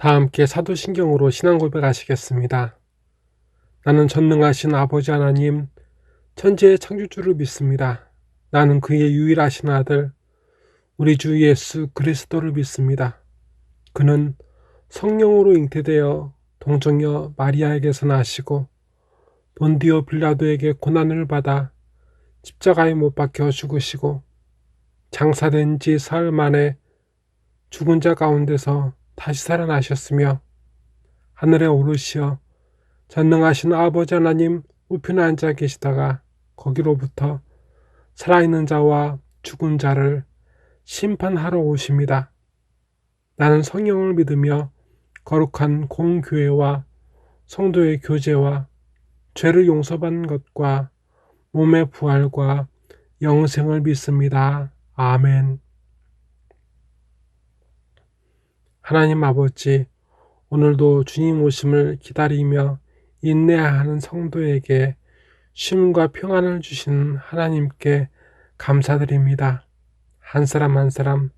다 함께 사도신경으로 신앙 고백하시겠습니다. 나는 전능하신 아버지 하나님, 천지의 창조주를 믿습니다. 나는 그의 유일하신 아들, 우리 주 예수 그리스도를 믿습니다. 그는 성령으로 잉태되어 동정녀 마리아에게서 나시고 본디오 빌라도에게 고난을 받아 십자가에 못 박혀 죽으시고 장사된 지 사흘 만에 죽은 자 가운데서 다시 살아나셨으며 하늘에 오르시어 전능하신 아버지 하나님 우편에 앉아 계시다가 거기로부터 살아있는 자와 죽은 자를 심판하러 오십니다. 나는 성령을 믿으며 거룩한 공교회와 성도의 교제와 죄를 용서받는 것과 몸의 부활과 영생을 믿습니다. 아멘. 하나님 아버지, 오늘도 주님 오심을 기다리며 인내하는 성도에게 쉼과 평안을 주신 하나님께 감사드립니다. 한 사람 한 사람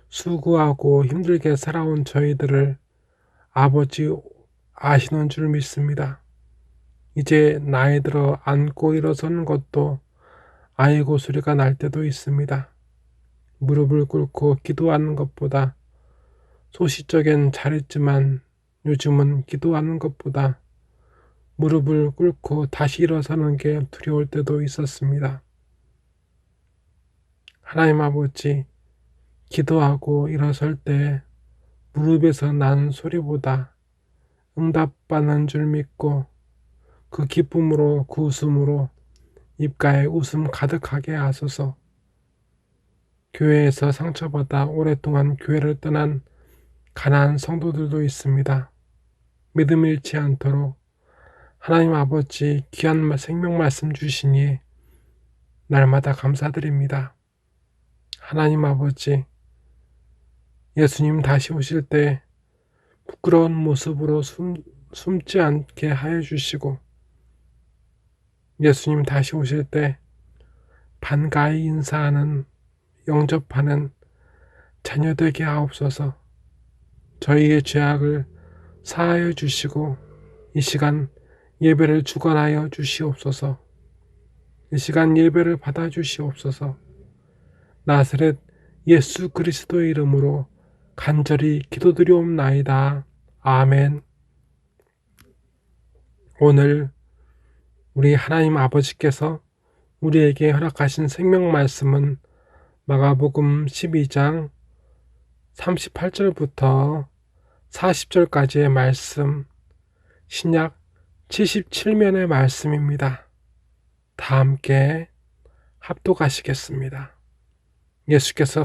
수고하고 힘들게 살아온 저희들을 아버지 아시는 줄 믿습니다. 이제 나이 들어 앉고 일어서는 것도 아이고 소리가 날 때도 있습니다. 무릎을 꿇고 기도하는 것보다 소시적엔 잘했지만 요즘은 기도하는 것보다 무릎을 꿇고 다시 일어서는 게 두려울 때도 있었습니다. 하나님 아버지, 기도하고 일어설 때 무릎에서 나는 소리보다 응답받는 줄 믿고 그 기쁨으로 그 웃음으로 입가에 웃음 가득하게 하소서. 교회에서 상처받아 오랫동안 교회를 떠난 가난한 성도들도 있습니다. 믿음 잃지 않도록 하나님 아버지 귀한 생명 말씀 주시니 날마다 감사드립니다. 하나님 아버지, 예수님 다시 오실 때 부끄러운 모습으로 숨지 않게 하여 주시고 예수님 다시 오실 때 반가이 인사하는 영접하는 자녀 되게 하옵소서. 저희의 죄악을 사하여 주시고 이 시간 예배를 주관하여 주시옵소서. 이 시간 예배를 받아 주시옵소서. 나사렛 예수 그리스도의 이름으로 간절히 기도드리옵나이다. 아멘. 오늘 우리 하나님 아버지께서 우리에게 허락하신 생명 말씀은 마가복음 12장 38절부터 40절까지의 말씀, 신약 77면의 말씀입니다. 다 함께 합독하시겠습니다. 예수께서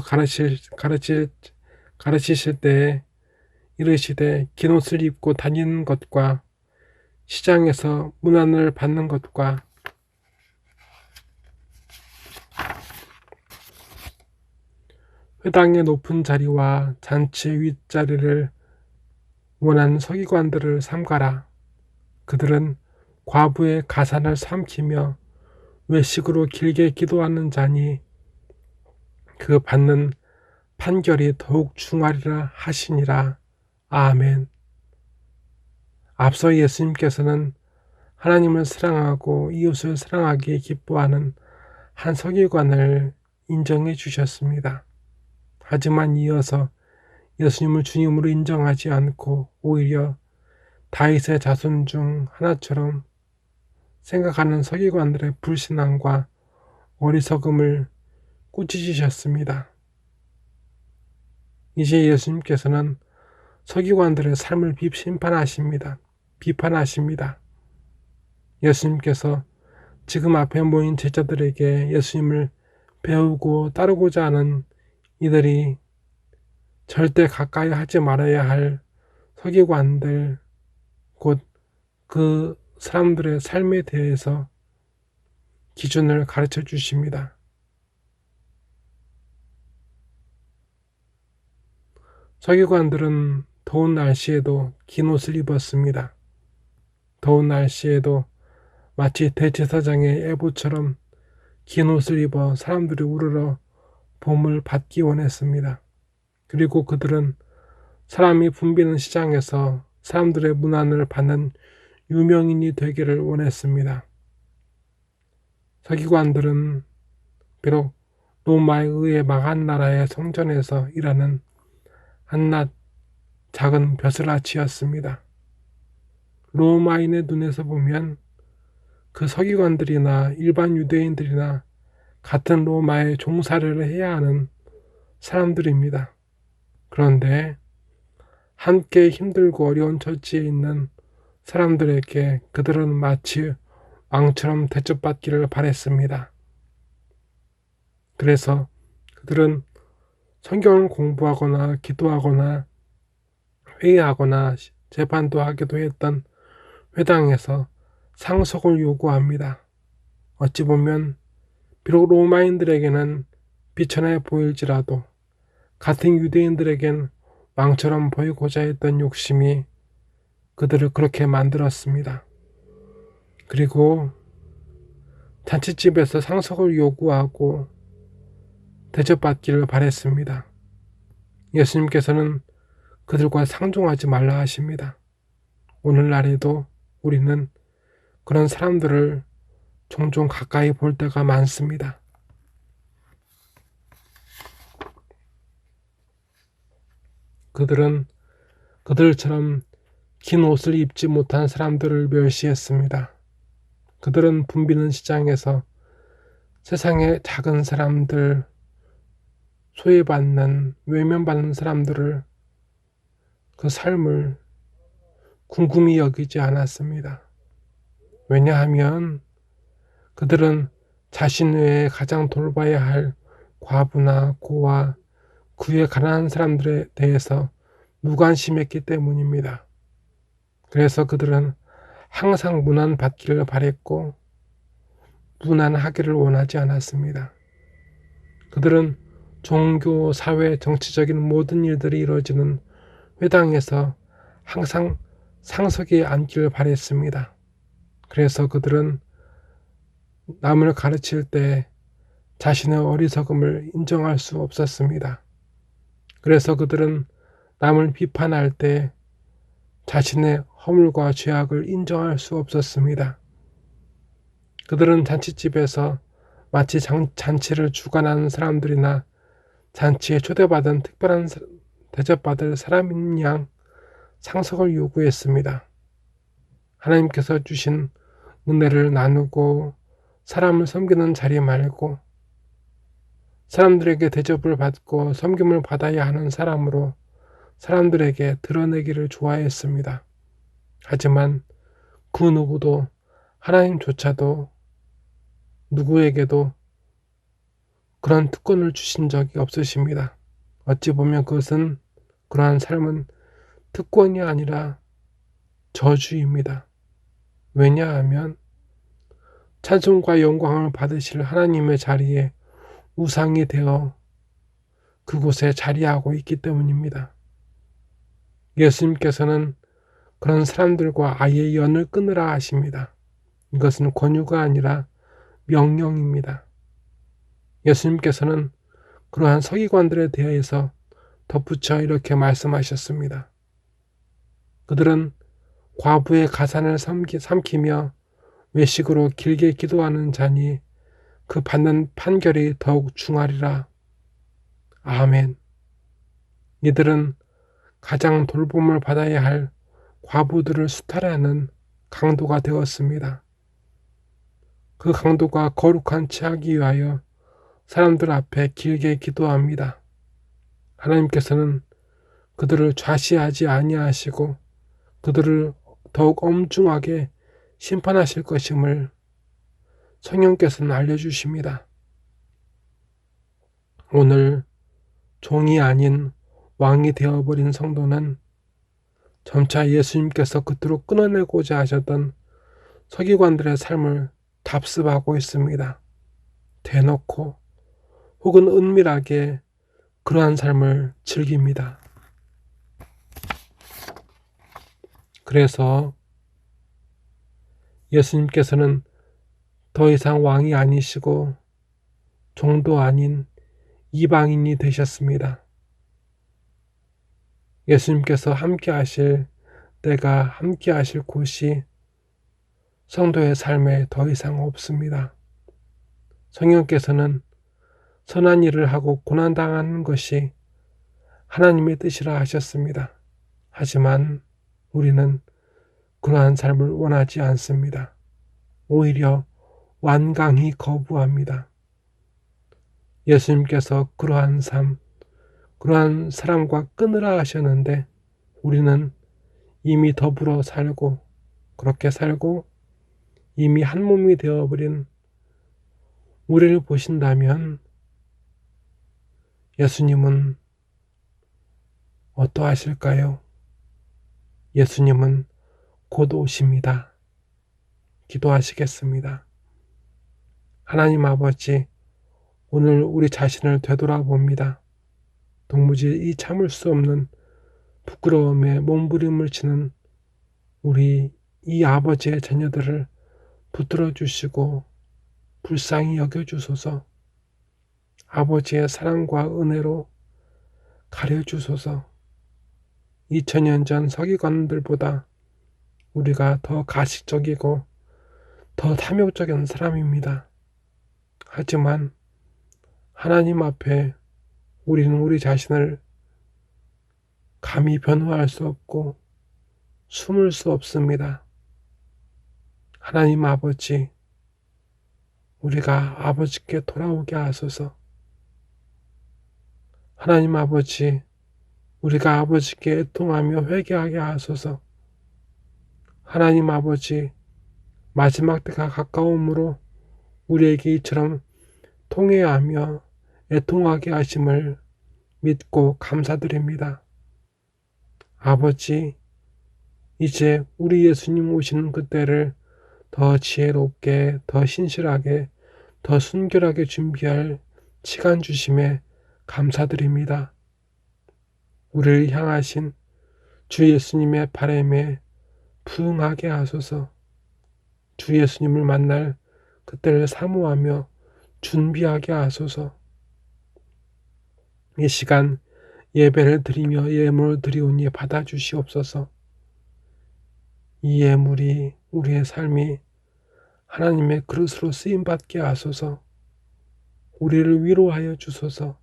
가르치실 때 이르시되 긴 옷을 입고 다니는 것과 시장에서 문안을 받는 것과 회당의 높은 자리와 잔치의 윗자리를 원하는 서기관들을 삼가라. 그들은 과부의 가산을 삼키며 외식으로 길게 기도하는 자니 그 받는 판결이 더욱 중하리라 하시니라. 아멘. 앞서 예수님께서는 하나님을 사랑하고 이웃을 사랑하기에 기뻐하는 한 서기관을 인정해 주셨습니다. 하지만 이어서 예수님을 주님으로 인정하지 않고 오히려 다윗의 자손 중 하나처럼 생각하는 서기관들의 불신앙과 어리석음을 꾸짖으셨습니다. 이제 예수님께서는 서기관들의 삶을 비판하십니다. 예수님께서 지금 앞에 모인 제자들에게 예수님을 배우고 따르고자 하는 이들이 절대 가까이 하지 말아야 할 서기관들, 곧 그 사람들의 삶에 대해서 기준을 가르쳐 주십니다. 서기관들은 더운 날씨에도 긴 옷을 입었습니다. 더운 날씨에도 마치 대제사장의 에봇처럼 긴 옷을 입어 사람들이 우르러 봄을 받기 원했습니다. 그리고 그들은 사람이 붐비는 시장에서 사람들의 문안을 받는 유명인이 되기를 원했습니다. 서기관들은 비록 로마에 의해 망한 나라의 성전에서 일하는 한낱 작은 벼슬아치였습니다. 로마인의 눈에서 보면 그 서기관들이나 일반 유대인들이나 같은 로마에 종사를 해야 하는 사람들입니다. 그런데 함께 힘들고 어려운 처지에 있는 사람들에게 그들은 마치 왕처럼 대접받기를 바랬습니다. 그래서 그들은 성경을 공부하거나 기도하거나 회의하거나 재판도 하기도 했던 회당에서 상속을 요구합니다. 어찌 보면 비록 로마인들에게는 비천해 보일지라도 같은 유대인들에겐 왕처럼 보이고자 했던 욕심이 그들을 그렇게 만들었습니다. 그리고 잔치집에서 상속을 요구하고 대접받기를 바랬습니다. 예수님께서는 그들과 상종하지 말라 하십니다. 오늘날에도 우리는 그런 사람들을 종종 가까이 볼 때가 많습니다. 그들은 그들처럼 긴 옷을 입지 못한 사람들을 멸시했습니다. 그들은 붐비는 시장에서 세상의 작은 사람들, 소외받는, 외면받는 사람들을 그 삶을 궁금히 여기지 않았습니다. 왜냐하면 그들은 자신 외에 가장 돌봐야 할 과부나 고아, 그의 가난한 사람들에 대해서 무관심했기 때문입니다. 그래서 그들은 항상 문안받기를 바랬고 문안하기를 원하지 않았습니다. 그들은 종교, 사회, 정치적인 모든 일들이 이루어지는 회당에서 항상 상석에 앉기를 바랬습니다. 그래서 그들은 남을 가르칠 때 자신의 어리석음을 인정할 수 없었습니다. 그래서 그들은 남을 비판할 때 자신의 허물과 죄악을 인정할 수 없었습니다. 그들은 잔치집에서 마치 잔치를 주관하는 사람들이나 잔치에 초대받은 특별한 대접받을 사람인 양 상석을 요구했습니다. 하나님께서 주신 은혜를 나누고 사람을 섬기는 자리 말고 사람들에게 대접을 받고 섬김을 받아야 하는 사람으로 사람들에게 드러내기를 좋아했습니다. 하지만 그 누구도 하나님조차도 누구에게도 그런 특권을 주신 적이 없으십니다. 어찌 보면 그것은 그러한 삶은 특권이 아니라 저주입니다. 왜냐하면 찬송과 영광을 받으실 하나님의 자리에 우상이 되어 그곳에 자리하고 있기 때문입니다. 예수님께서는 그런 사람들과 아예 연을 끊으라 하십니다. 이것은 권유가 아니라 명령입니다. 예수님께서는 그러한 서기관들에 대해서 덧붙여 이렇게 말씀하셨습니다. 그들은 과부의 가산을 삼키며 외식으로 길게 기도하는 자니 그 받는 판결이 더욱 중하리라. 아멘. 이들은 가장 돌봄을 받아야 할 과부들을 수탈하는 강도가 되었습니다. 그 강도가 거룩한 채 하기 위하여 사람들 앞에 길게 기도합니다. 하나님께서는 그들을 좌시하지 아니하시고 그들을 더욱 엄중하게 심판하실 것임을 성령께서는 알려주십니다. 오늘 종이 아닌 왕이 되어버린 성도는 점차 예수님께서 그토록 끊어내고자 하셨던 서기관들의 삶을 답습하고 있습니다. 대놓고 혹은 은밀하게 그러한 삶을 즐깁니다. 그래서 예수님께서는 더 이상 왕이 아니시고 종도 아닌 이방인이 되셨습니다. 예수님께서 함께 하실 때가, 함께 하실 곳이 성도의 삶에 더 이상 없습니다. 성령께서는 선한 일을 하고 고난당하는 것이 하나님의 뜻이라 하셨습니다. 하지만 우리는 그러한 삶을 원하지 않습니다. 오히려 완강히 거부합니다. 예수님께서 그러한 삶, 그러한 사람과 끊으라 하셨는데 우리는 이미 더불어 살고, 그렇게 살고 이미 한 몸이 되어버린 우리를 보신다면 예수님은 어떠하실까요? 예수님은 곧 오십니다. 기도하시겠습니다. 하나님 아버지, 오늘 우리 자신을 되돌아봅니다. 도무지 이 참을 수 없는 부끄러움에 몸부림을 치는 우리 이 아버지의 자녀들을 붙들어 주시고 불쌍히 여겨주소서. 아버지의 사랑과 은혜로 가려주소서. 2000년 전 서기관들보다 우리가 더 가식적이고 더 탐욕적인 사람입니다. 하지만 하나님 앞에 우리는 우리 자신을 감히 변호할 수 없고 숨을 수 없습니다. 하나님 아버지, 우리가 아버지께 돌아오게 하소서. 하나님 아버지, 우리가 아버지께 애통하며 회개하게 하소서. 하나님 아버지, 마지막 때가 가까움으로 우리에게 이처럼 통회하며 애통하게 하심을 믿고 감사드립니다. 아버지, 이제 우리 예수님 오시는 그때를 더 지혜롭게, 더 신실하게, 더 순결하게 준비할 시간 주심에 감사드립니다. 우리를 향하신 주 예수님의 바람에 부응하게 하소서. 주 예수님을 만날 그때를 사모하며 준비하게 하소서. 이 시간 예배를 드리며 예물을 드리오니 받아주시옵소서. 이 예물이 우리의 삶이 하나님의 그릇으로 쓰임받게 하소서. 우리를 위로하여 주소서.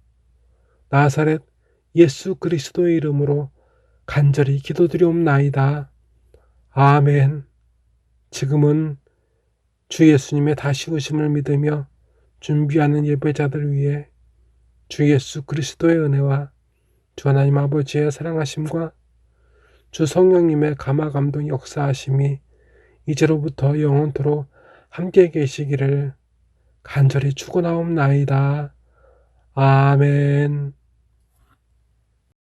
나사렛 예수 그리스도의 이름으로 간절히 기도드리옵나이다. 아멘. 지금은 주 예수님의 다시 오심을 믿으며 준비하는 예배자들 위해 주 예수 그리스도의 은혜와 주 하나님 아버지의 사랑하심과 주 성령님의 감화 감동 역사하심이 이제로부터 영원토록 함께 계시기를 간절히 축원하옵나이다. 아멘.